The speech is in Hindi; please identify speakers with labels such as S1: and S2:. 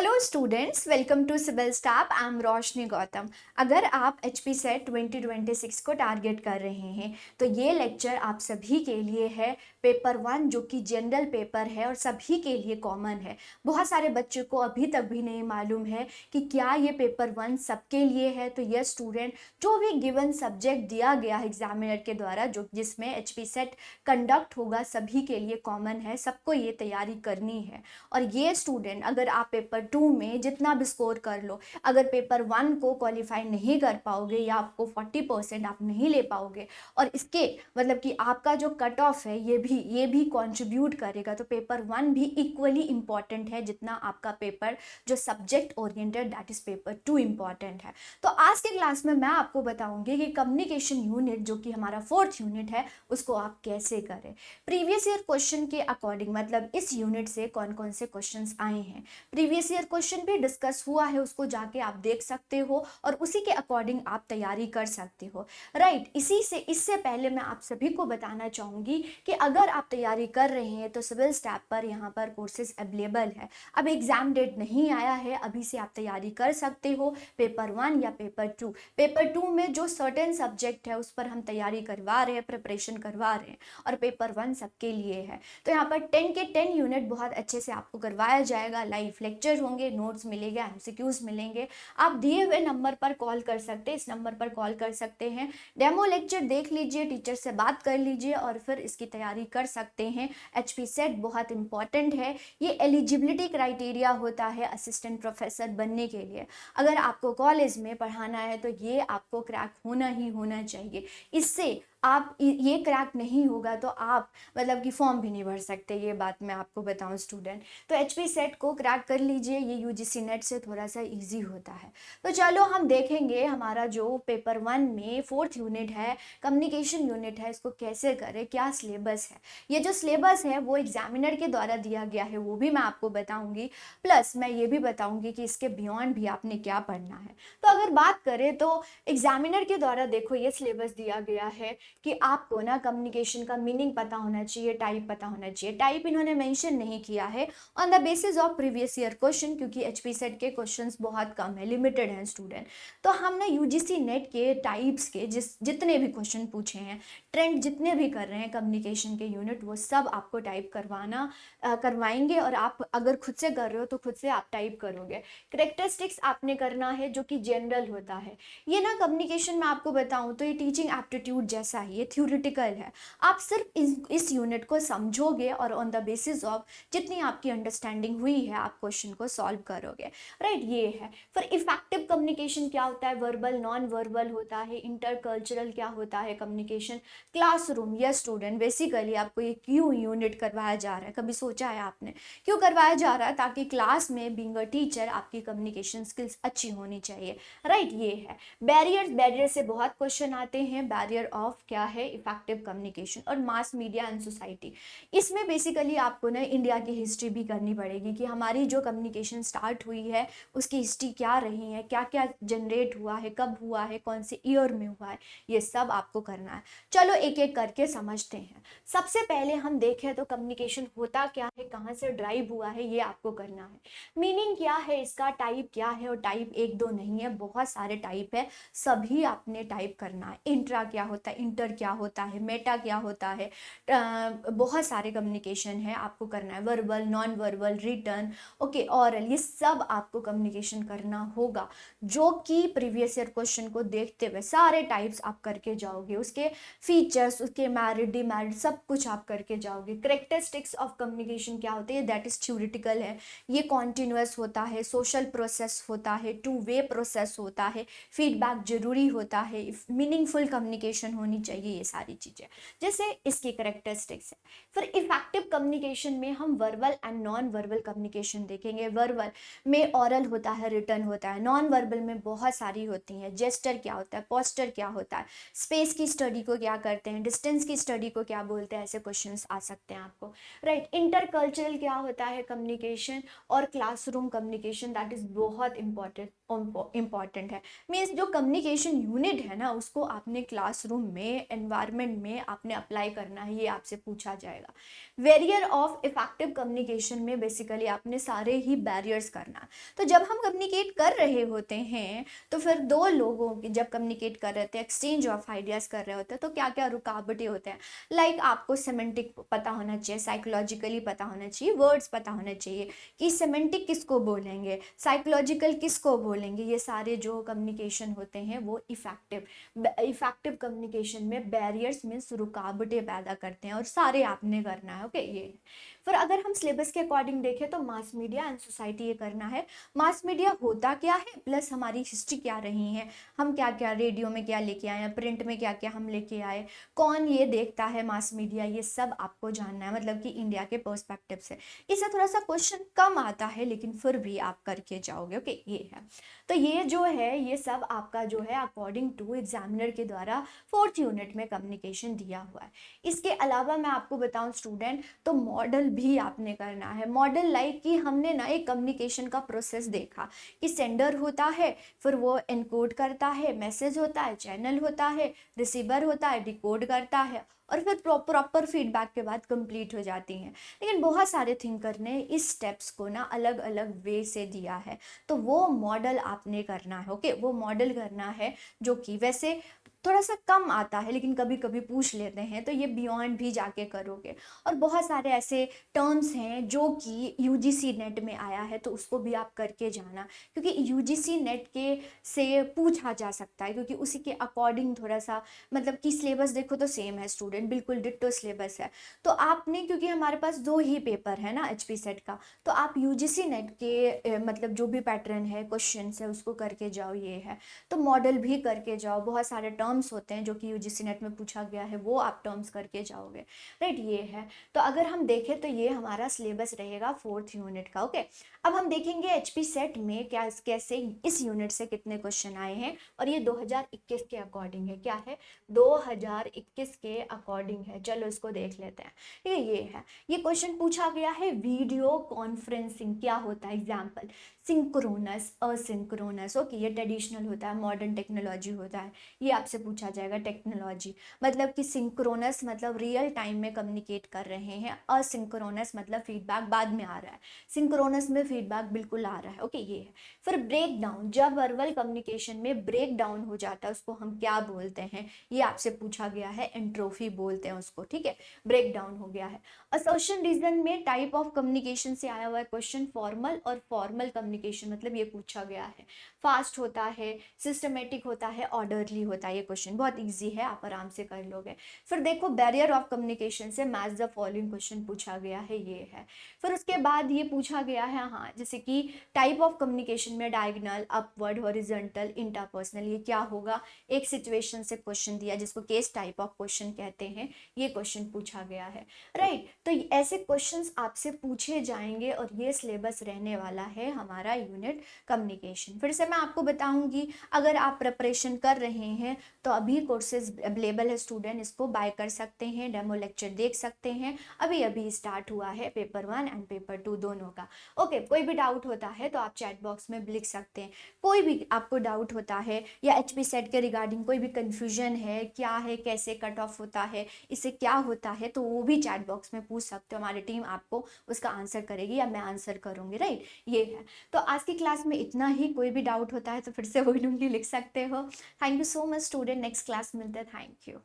S1: Hello students, welcome to civil step. I am Roshni Gautam. अगर आप एचपी सेट 2026 को टारगेट कर रहे हैं तो ये लेक्चर आप सभी के लिए है। पेपर 1 जो कि जनरल पेपर है और सभी के लिए कॉमन है। बहुत सारे बच्चों को अभी तक भी नहीं मालूम है कि क्या ये पेपर 1 सबके लिए है। तो यह स्टूडेंट जो भी गिवन सब्जेक्ट दिया गया है एग्जामिनर के द्वारा, जो जिसमें एचपी सेट कंडक्ट होगा, सभी के लिए कॉमन है, सबको ये तैयारी करनी है। और ये स्टूडेंट, अगर आप पेपर 2 में जितना भी स्कोर कर लो, अगर पेपर 1 को क्वालिफाई नहीं कर पाओगे या आपको 40% आप नहीं ले पाओगे और इसके मतलब कि आपका जो कट ऑफ है ये भी कंट्रीब्यूट करेगा, तो पेपर 1 भी इक्वली इंपॉर्टेंट है जितना आपका पेपर जो subject oriented that is paper 2 important है। तो आज के क्लास में मैं आपको बताऊंगी कि कम्युनिकेशन यूनिट जो कि हमारा 4th यूनिट है उसको आप कैसे करें। प्रीवियस ईयर क्वेश्चन के अकॉर्डिंग, मतलब इस यूनिट से कौन कौन से क्वेश्चंस आए हैं, प्रीवियस ईयर क्वेश्चन भी डिस्कस हुआ है, उसको जाके आप देख सकते हो और उसी के अकॉर्डिंग आप तैयारी कर सकते हो। राइट, इससे पहले मैं आप सभी को बताना चाहूंगी कि अगर आप तैयारी कर रहे हैं तो सिविल स्टैप पर यहाँ पर कोर्सेज अवेलेबल है। अब एग्जाम डेट नहीं आया है, अभी से आप तैयारी कर सकते हो पेपर 1 या पेपर 2। पेपर 2 में जो सर्टेन सब्जेक्ट है उस पर हम तैयारी करवा रहे हैं, प्रिपरेशन करवा रहे हैं, और पेपर 1 सबके लिए है। तो यहाँ पर 10 के 10 यूनिट बहुत अच्छे से आपको करवाया जाएगा। लाइव लेक्चर होंगे, नोट्स मिलेंगे, एमसीक्यूज मिलेंगे। आप दिए हुए नंबर पर कॉल कर सकते हैं, इस नंबर पर कॉल कर सकते हैं, डेमो लेक्चर देख लीजिए, टीचर से बात कर लीजिए और फिर इसकी तैयारी कर सकते हैं। एचपी सेट बहुत इंपॉर्टेंट है, ये एलिजिबिलिटी क्राइटेरिया होता है असिस्टेंट प्रोफेसर बनने के लिए। अगर आपको कॉलेज में पढ़ाना है तो ये आपको क्रैक होना ही होना चाहिए। इससे आप ये क्रैक नहीं होगा तो आप मतलब कि फॉर्म भी नहीं भर सकते, ये बात मैं आपको बताऊं स्टूडेंट। तो एचपी सेट को क्रैक कर लीजिए, ये यूजीसी नेट से थोड़ा सा इजी होता है। तो चलो हम देखेंगे हमारा जो पेपर 1 में 4th यूनिट है, कम्युनिकेशन यूनिट है, इसको कैसे करें, क्या सिलेबस है। ये जो सिलेबस है वो एग्जामिनर के द्वारा दिया गया है, वो भी मैं आपको बताऊंगी। प्लस मैं ये भी बताऊंगी कि इसके बियॉन्ड भी आपने क्या पढ़ना है। तो अगर बात करें तो एग्जामिनर के द्वारा देखो ये सिलेबस दिया गया है कि आपको ना कम्युनिकेशन का मीनिंग पता होना चाहिए, टाइप पता होना चाहिए। टाइप इन्होंने मेंशन नहीं किया है on the basis of previous year question, क्योंकि एचपी सेट के क्वेश्चंस बहुत कम है, लिमिटेड हैं स्टूडेंट। तो हम ना यूजीसी नेट के टाइप्स के जितने भी क्वेश्चन पूछे हैं, ट्रेंड जितने भी कर रहे हैं कम्युनिकेशन के यूनिट, वो सब आपको टाइप करवाएंगे। और आप अगर खुद से कर रहे हो तो खुद से आप टाइप करोगे। करेक्टरिस्टिक्स आपने करना है जो कि जनरल होता है। ये ना कम्युनिकेशन में आपको बताऊं तो ये टीचिंग एप्टीट्यूड जैसा है, ये थ्योरेटिकल है। आप सिर्फ इस यूनिट को समझोगे और ऑन द बेसिस ऑफ जितनी आपकी अंडरस्टैंडिंग हुई है आप क्वेश्चन को सॉल्व करोगे। राइट, ये है। फिर इफेक्टिव कम्युनिकेशन क्या होता है, वर्बल नॉन वर्बल होता है, इंटरकल्चरल क्या होता है communication, classroom. Yes student, basically आपको ये क्यों यूनिट करवाया जा रहा है, कभी सोचा है आपने क्यों करवाया जा रहा है? ताकि क्लास में बीइंग अ टीचर आपकी कम्युनिकेशन स्किल्स अच्छी होनी चाहिए। राइट, ये है। बैरियर से बहुत क्वेश्चन आते हैं। बैरियर ऑफ क्या है, इफेक्टिव कम्युनिकेशन। और मास मीडिया एंड सोसाइटी, इसमें बेसिकली आपको ना इंडिया की हिस्ट्री भी करनी पड़ेगी कि हमारी जो कम्युनिकेशन स्टार्ट हुई है उसकी हिस्ट्री क्या रही है, क्या क्या जनरेट हुआ है, कब हुआ है, कौन से ईयर में हुआ है, ये सब आपको करना है। चलो एक एक करके समझते हैं। सबसे पहले हम देखें तो कम्युनिकेशन होता क्या है, कहाँ से ड्राइव हुआ है, ये आपको करना है। मीनिंग क्या है इसका, टाइप क्या है, और टाइप एक दो नहीं है, बहुत सारे टाइप है, सभी आपने टाइप करना है। इंट्रा क्या होता है, इंटर क्या होता है, मेटा क्या होता है, बहुत सारे कम्युनिकेशन है आपको करना है। Verbal, non verbal, written, okay, oral, ये सब आपको कम्युनिकेशन करना होगा, जो कि प्रीवियस ईयर क्वेश्चन को देखते हुए सारे टाइप्स आप करके जाओगे। उसके फीचर्स, उसके मैरिड डिमेरिड सब कुछ आप करके जाओगे। करेक्टरिस्टिक्स ऑफ कम्युनिकेशन क्या होते हैं, दैट इज थ्योरेटिकल है, ये कॉन्टिन्यूअस होता है, सोशल प्रोसेस होता है, टू वे प्रोसेस होता है, फीडबैक जरूरी होता है, मीनिंगफुल कम्युनिकेशन होनी चाहिए, ये सारी चीज़ें जैसे इसकी करेक्टरिस्टिक्स है। फिर इफेक्टिव कम्युनिकेशन में हम verbal and non verbal communication देखेंगे। वर्बल में ऑरल होता है, रिटर्न होता है। नॉन वर्बल में बहुत सारी होती हैं, जेस्टर क्या होता है, पोस्टर क्या होता है, स्पेस की स्टडी को क्या करते हैं, डिस्टेंस की स्टडी को क्या बोलते हैं, ऐसे क्वेश्चन आ सकते हैं आपको। राइट, इंटरकल्चरल क्या होता है कम्युनिकेशन, और क्लासरूम कम्युनिकेशन, दैट इज बहुत इंपॉर्टेंट इम्पॉर्टेंट है। मीन्स जो कम्युनिकेशन यूनिट है ना, उसको आपने क्लासरूम में, एनवायरनमेंट में आपने अप्लाई करना है, ये आपसे पूछा जाएगा। वेरियर ऑफ इफेक्टिव कम्युनिकेशन में बेसिकली आपने सारे ही बैरियर्स करना। तो जब हम कम्युनिकेट कर रहे होते हैं तो फिर दो लोगों की जब कम्युनिकेट कर रहे होते हैं, एक्सचेंज ऑफ आइडियाज़ कर रहे होते हैं, तो क्या क्या रुकावटें होते हैं। लाइक आपको सेमेंटिक पता होना चाहिए, साइकोलॉजिकली पता होना चाहिए, वर्ड्स पता होने चाहिए कि सेमेंटिक किसको बोलेंगे, साइकोलॉजिकल किसको बोलेंगे। ये सारे जो कम्युनिकेशन होते हैं वो इफेक्टिव कम्युनिकेशन में बैरियर्स मीन्स रुकावटें पैदा करते हैं, और सारे आपने करना है। ओके, ये फिर अगर हम सिलेबस के अकॉर्डिंग देखें तो मास मीडिया एंड सोसाइटी ये करना है। मास मीडिया होता क्या है, प्लस हमारी हिस्ट्री क्या रही है, हम क्या क्या रेडियो में क्या लेके आए हैं, प्रिंट में क्या क्या हम लेके आए, कौन ये देखता है मास मीडिया, ये सब आपको जानना है, मतलब कि इंडिया के पर्सपेक्टिव से। इससे थोड़ा सा क्वेश्चन कम आता है लेकिन फिर भी आप करके जाओगे। ओके, ये है। तो ये जो है ये सब आपका जो है अकॉर्डिंग टू एग्जामिनर के द्वारा 4th यूनिट में कम्युनिकेशन दिया हुआ है। इसके अलावा मैं आपको बताऊं स्टूडेंट, तो मॉडल भी आपने करना है। मॉडल लाइक कि हमने ना एक कम्युनिकेशन का प्रोसेस देखा कि सेंडर होता है, फिर वो एनकोड करता है, मैसेज होता है, चैनल होता है, रिसीवर होता है, डिकोड करता है, और फिर प्रॉपर फीडबैक के बाद कंप्लीट हो जाती हैं। लेकिन बहुत सारे थिंकर ने इस स्टेप्स को ना अलग अलग वे से दिया है, तो वो मॉडल आपने करना है। ओके, वो मॉडल करना है जो कि वैसे थोड़ा सा कम आता है लेकिन कभी कभी पूछ लेते हैं, तो ये बियॉन्ड भी जाके करोगे। और बहुत सारे ऐसे टर्म्स हैं जो कि यूजीसी नेट में आया है, तो उसको भी आप करके जाना, क्योंकि यूजीसी नेट के से पूछा जा सकता है, क्योंकि उसी के अकॉर्डिंग थोड़ा सा, मतलब कि सिलेबस देखो तो सेम है स्टूडेंट, बिल्कुल डिट्टो सिलेबस है। तो आपने, क्योंकि हमारे पास 2 ही पेपर है ना एचपी सेट का, तो आप यूजीसी नेट के मतलब जो भी पैटर्न है, क्वेश्चन है, उसको करके जाओ। ये है, तो मॉडल भी करके जाओ। बहुत सारे टर्म्स होते हैं जो कि यूजीसी नेट में पूछा गया है, वो आप टर्म्स करके जाओगे। राइट, ये है। तो अगर हम देखें तो ये हमारा सिलेबस रहेगा 4th यूनिट का। ओके, अब हम देखेंगे एचपी सेट में क्या कैसे इस यूनिट से कितने क्वेश्चन आए हैं, और ये 2021 के अकॉर्डिंग है। क्या है, 2021 के अकॉर्डिंग है। चलो इसको देख लेते हैं। ये है, ये क्वेश्चन पूछा गया है, वीडियो कॉन्फ्रेंसिंग क्या होता है। Example, synchronous, asynchronous. ओके, ये ट्रेडिशनल होता है, मॉडर्न टेक्नोलॉजी होता है, ये आपसे पूछा जाएगा। टेक्नोलॉजी मतलब कि सिंक्रोनस मतलब रियल टाइम में कम्युनिकेट कर रहे हैं, असिंक्रोनस मतलब फीडबैक बाद में आ रहा है, सिंक्रोनस में फीडबैक बिल्कुल आ रहा है। ओके, ये है। फिर ब्रेक डाउन, जब वर्बल कम्युनिकेशन में ब्रेक डाउन हो जाता है उसको हम क्या बोलते हैं, ये आपसे पूछा गया है। एंट्रोफी बोलते हैं उसको। ठीक है, ब्रेक डाउन हो गया है। असर्शन रीजन में टाइप ऑफ कम्युनिकेशन से आया हुआ है क्वेश्चन, फॉर्मल और फॉर्मल कम्युनिकेशन, मतलब ये पूछा गया है। फास्ट होता है, सिस्टमेटिक होता है, ऑर्डरली होता है। ये क्वेश्चन बहुत इजी है, आप आराम से कर लोगे। फिर देखो, बैरियर ऑफ कम्युनिकेशन से मैच द फॉलोइंग क्वेश्चन पूछा गया है, ये है। फिर उसके बाद ये पूछा गया है, हाँ, जैसे कि टाइप ऑफ कम्युनिकेशन में डायगोनल, अपवर्ड, हॉरिजॉन्टल, इंटरपर्सनल, ये क्या होगा। एक सिचुएशन से क्वेश्चन दिया जिसको केस टाइप ऑफ क्वेश्चन कहते हैं, ये क्वेश्चन पूछा गया है। राइट, तो ऐसे क्वेश्चंस आपसे पूछे जाएंगे, और ये सिलेबस रहने वाला है हमारा यूनिट कम्युनिकेशन। फिर से मैं आपको बताऊंगी, अगर आप प्रिपरेशन कर रहे हैं तो अभी कोर्सेज अवेलेबल है स्टूडेंट, इसको बाय कर सकते हैं, डेमो लेक्चर देख सकते हैं। अभी अभी स्टार्ट हुआ है पेपर 1 एंड पेपर 2 दोनों का। ओके, कोई भी डाउट होता है तो आप चैट बॉक्स में लिख सकते हैं। कोई भी आपको डाउट होता है या एचपी सेट के रिगार्डिंग कोई भी कंफ्यूजन है, क्या है, कैसे कट ऑफ होता है, इससे क्या होता है, तो वो भी चैट बॉक्स में पूछ सकते हो। हमारी टीम आपको उसका आंसर करेगी या मैं आंसर करूँगी। राइट, ये है। तो आज की क्लास में इतना ही। कोई भी डाउट होता है तो फिर से बोलूँगी, लिख सकते हो। Thank you so much student, next class मिलते हैं। Thank you.